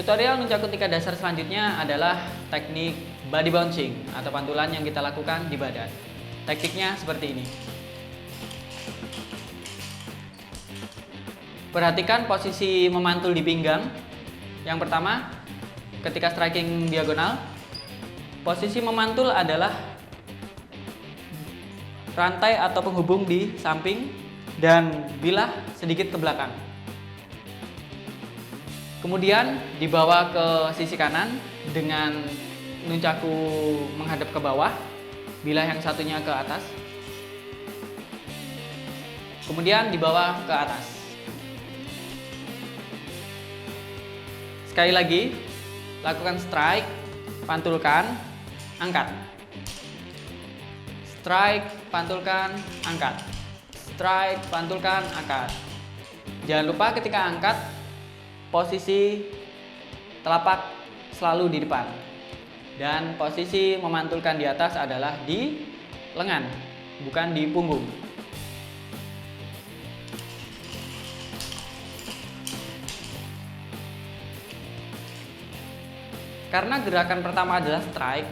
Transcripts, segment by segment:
Tutorial nunchaku tingkat dasar selanjutnya adalah teknik body bouncing atau pantulan yang kita lakukan di badan. Tekniknya seperti ini. Perhatikan posisi memantul di pinggang. Yang pertama, ketika striking diagonal, posisi memantul adalah rantai atau penghubung di samping dan bilah sedikit ke belakang. Kemudian dibawa ke sisi kanan dengan nunchaku menghadap ke bawah, bilah yang satunya ke atas. Kemudian dibawa ke atas. Sekali lagi, lakukan strike, pantulkan, angkat. Strike, pantulkan, angkat. Strike, pantulkan, angkat. Jangan lupa ketika angkat, posisi telapak selalu di depan. Dan posisi memantulkan di atas adalah di lengan, bukan di punggung. Karena gerakan pertama adalah strike,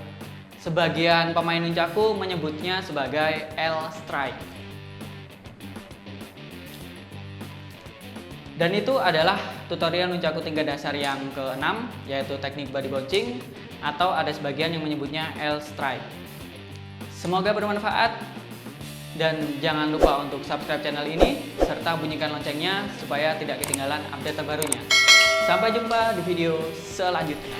sebagian pemain nunchaku menyebutnya sebagai L strike. Dan itu adalah tutorial nunchaku tingkat dasar yang ke-6, yaitu teknik body bouncing, atau ada sebagian yang menyebutnya L strike. Semoga bermanfaat, dan jangan lupa untuk subscribe channel ini, serta bunyikan loncengnya supaya tidak ketinggalan update terbarunya. Sampai jumpa di video selanjutnya.